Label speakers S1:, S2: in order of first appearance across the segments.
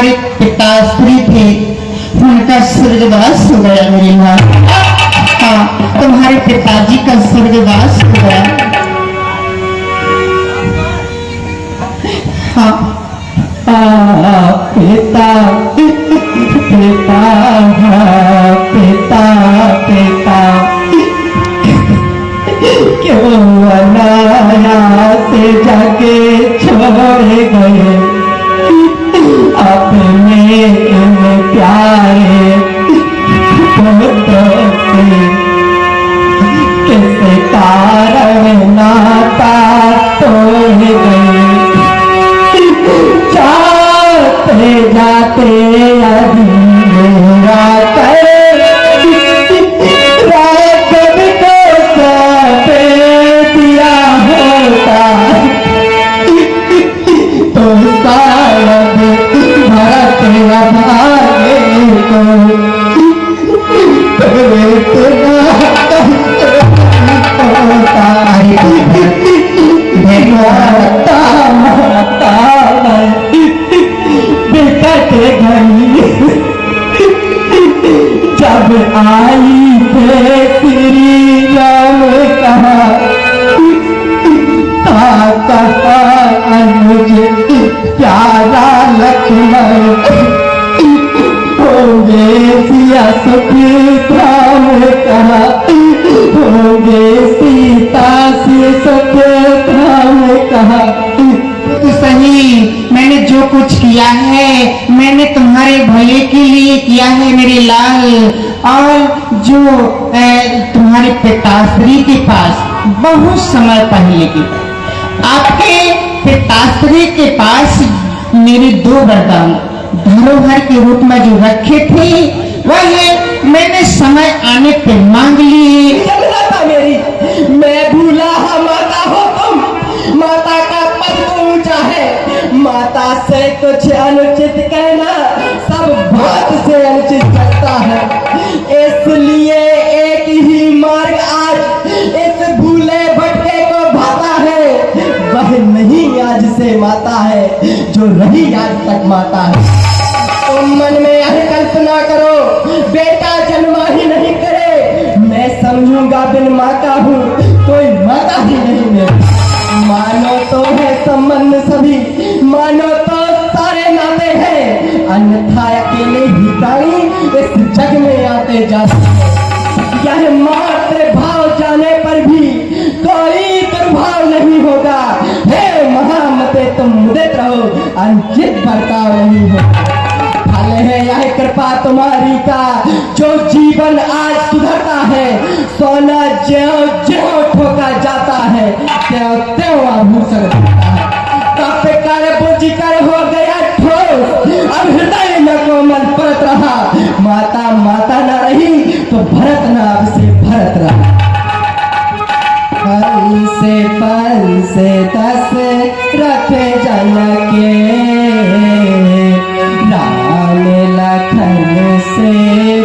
S1: तुम्हारे पिताश्री थे उनका स्वर्गवास हो गया मेरी माँ। हाँ, तुम्हारे पिताजी का स्वर्गवास हो गया। हाँ, पिता पिता पिता पिता क्यों अनायास जाके छोड़ गए अपने प्यारे पुत्र से। किस कारण नाता तोड़ गए जाते जाते अधूरा कर राघव को सौंप दिया होता तो शायद भरत अभागे को जब आई थे श्री राम कहा अनुज प्यारा लक्ष्मण होंगे सिया सुखी राम कहा होंगे सीता से सुख राम कहा। तो सही, मैंने जो कुछ किया है मैंने तुम्हारे भले के लिए किया है मेरे लाल। और जो तुम्हारे पिताश्री के पास बहुत समय पहले की आपके पिताश्री के पास मेरे दो वरदान धरोहर के रूप में जो रखे थे वह मैंने समय आने पे मांग लिए।
S2: मेरी मैं भूला माता हो तुम, माता का पद तो ऊंचा है, माता से कुछ अनुचित कहना सब बात से अनुचित करता है। इसलिए एक ही मार्ग आज इस भूले भटके को भाता है, वह नहीं आज से माता है जो रही आज तक माता है। तुम मन में यह कल्पना करो बेटा जन्मा ही नहीं करे, मैं समझूंगा बिन माँ का हूँ कोई माता ही नहीं मेरी। मानो तो है संबंध सभी, मानो तो सारे नाते हैं, अन्यथा अकेले ही प्राणी इस जग में आते जाते हैं। यह मात्र भाव जाने पर भी कोई दुर्भाव नहीं होगा। हे महामते तुम मुदित रहो, अनुचित बर्ताव नहीं होगा। फल है यह कृपा तुम्हारी का जो जीवन आज सुधरता है। सोना ज्यों ज्यों ठोका जाता है त्यों त्यों आभूषण होता है। तप कर बुझ कर हो गया ठोस, अब हृदय में कोमल परत रहा। माता माता न रही तो भरत नाम से भरत रहा। पंस 10 रथ जनके राम लखन से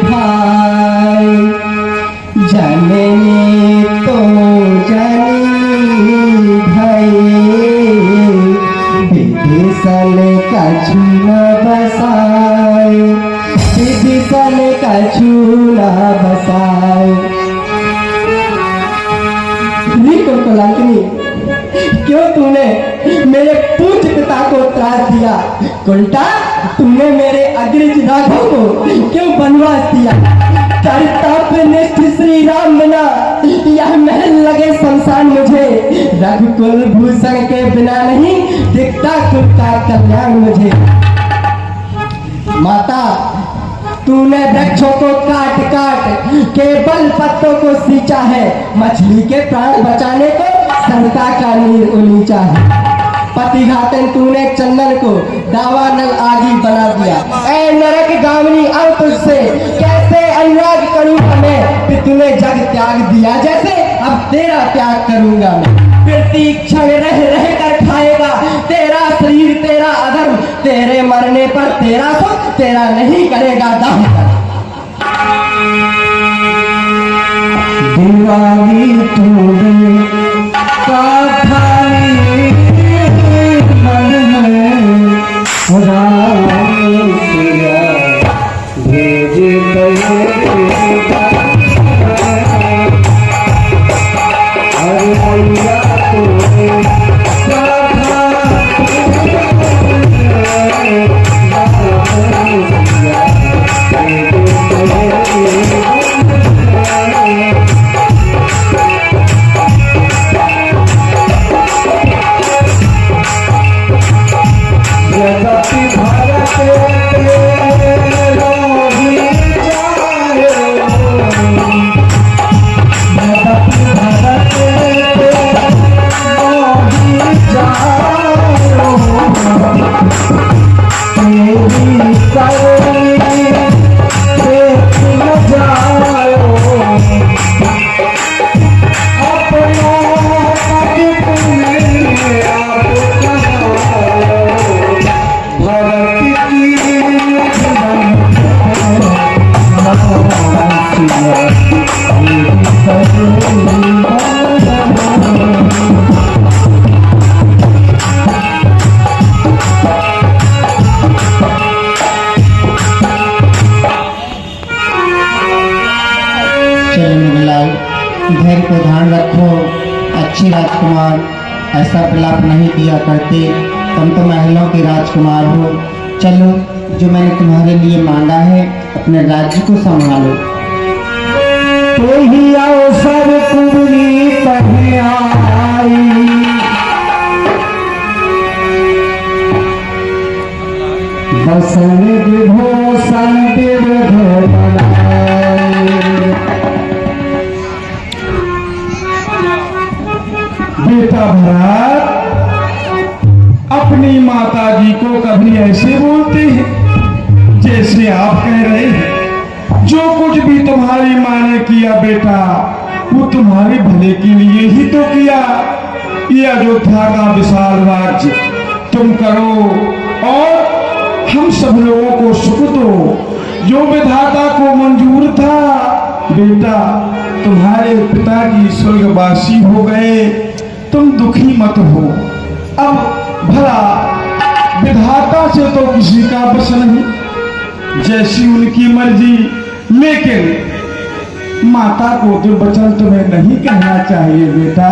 S2: भाई, जननी तो जनी भई विभीषण कछु न बसाए, विभीषण कछु न बसाए। क्यों तूने मेरे पूज्य पिता को त्रास दिया? उल्टा तुमने मेरे अग्रज राघव को क्यों बनवास दिया? चरितापनिष्ठ श्री राम बिना यह महल लगे शमशान मुझे, रघुकुल भूषण के बिना नहीं दिखता कुल का कल्याण मुझे। माता तूने वृक्षों को काट काट केवल पत्तों को सींचा है, मछली के प्राण बचाने को संता का नीर उलीचा है। पतिघातन तूने चंदन को दावानल आदि बना दिया। ऐ नरक गामिनी अब तुझसे कैसे अनुराग करूंगा मैं, कि तूने जग त्याग दिया जैसे अब तेरा त्याग करूंगा मैं। प्रति क्षण रह रह कर खाएगा तेरा शरीर तेरा अधर्म, तेरे मरने पर तेरा सुख तेरा नहीं करेगा दाम। दिवाली तूने का
S1: धैर्य को ध्यान रखो। अच्छे राजकुमार ऐसा प्रलाप नहीं किया करते। तुम तो महलों के राजकुमार हो। चलो, जो मैंने तुम्हारे लिए मांगा है, अपने राज्य को संभालो। तो ही अवसर कुबरी पहले आई, बसन विभूषण विविध बनाए।
S3: बेटा भरत अपनी माता जी को कभी ऐसे बोलते हैं जैसे आप कह रहे हैं। जो कुछ भी तुम्हारी माँ ने किया बेटा, वो तुम्हारे भले के लिए ही तो किया। ये अयोध्या का विशाल राज्य तुम करो और हम सब लोगों को सुख दो, जो विधाता को मंजूर था। बेटा, तुम्हारे पिताजी स्वर्गवासी हो गए, तुम दुखी मत हो। अब भला विधाता से तो किसी का बस नहीं, जैसी उनकी मर्जी। लेकिन माता को तो वचन तुम्हें नहीं कहना चाहिए बेटा।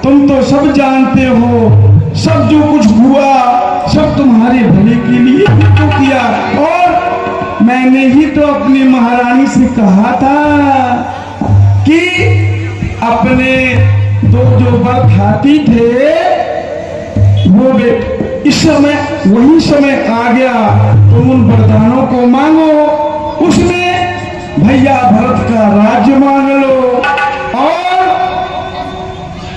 S3: तुम तो सब जानते हो, सब जो कुछ हुआ सब तुम्हारे भले के लिए ही तो किया। और मैंने ही तो अपनी महारानी से कहा था कि अपने दो जो वर खाती थे वो इस समय वही समय आ गया। तुम उन वरदानों को मांगो, उसमें भैया भरत का राज्य मांग लो और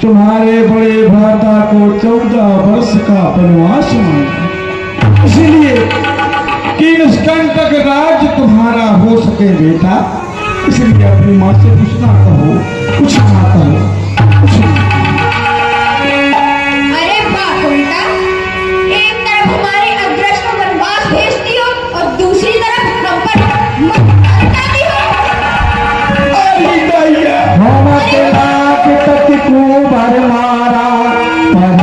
S3: तुम्हारे बड़े भ्राता को 14 वर्ष का वनवास मांगो, इसलिए कि निष्कंटक राज्य तुम्हारा हो सके बेटा। इसलिए अपनी माँ से कुछ ना कहो, कुछ ना कहो।
S4: अरे वाह उल्टा, एक तरफ हमारे अग्रज को वनवास भेजती हो और दूसरी तरफ हम पर ममताती हो।
S3: अरे दैया,
S1: हम लाख तक को भर मारा, पर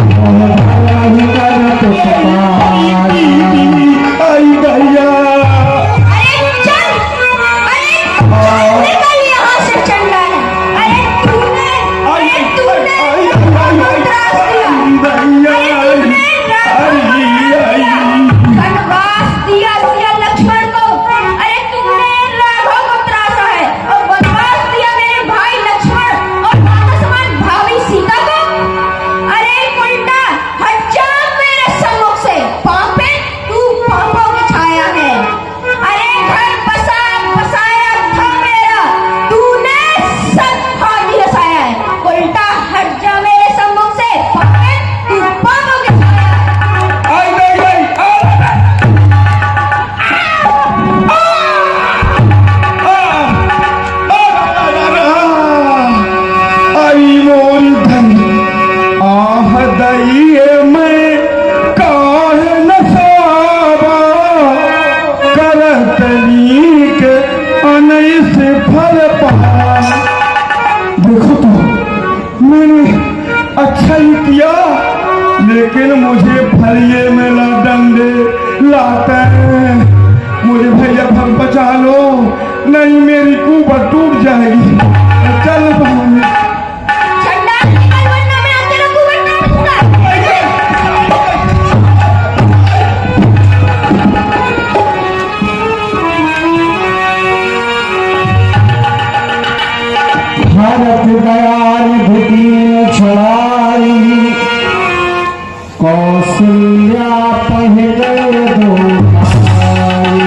S1: नहीं करत सवारी।
S3: आई दैया,
S4: अरे चल, अरे निकल यहाँ से चंडाल। अरे तूने वनवास दिया लक्ष्मण को। अरे तुमने राघव को त्रासा है और वनवास दिया मेरे भाई लक्ष्मण और माता समान भाभी सीता को। अरे उल्टा हट जा मेरे सम्मुख से, पापे तू पापों की छाया है। अरे घर बसाया था मेरा, तूने सब खाली रसाया है। उल्टा हट जा मेरे सम्मुख से, पापे तू पापों की छाया है।
S3: आई दैया, आई मोर धन आह दैये मैं काहे न सावा, करत नीक अनैस फल पा। देखो तो मैंने अच्छा ही किया, लेकिन मुझे फलिए में ला डंडे लाते हैं। मुझे भैया भग बचा लो, नहीं मेरी कुबा टूट जाएगी। चल बहन,
S4: चंडाल निकल वरना मैं तेरा कुंवर तोड़ दूंगा।
S1: भारत दयाल भुदीन छुड़ाई, कौशल्या पहले दो भाई।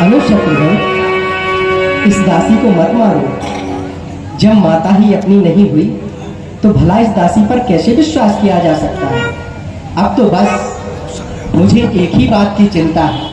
S2: अनुशत्रुघ्न, इस दासी को मत मारो। जब माता ही अपनी नहीं हुई तो भला इस दासी पर कैसे विश्वास किया जा सकता है। अब तो बस मुझे एक ही बात की चिंता है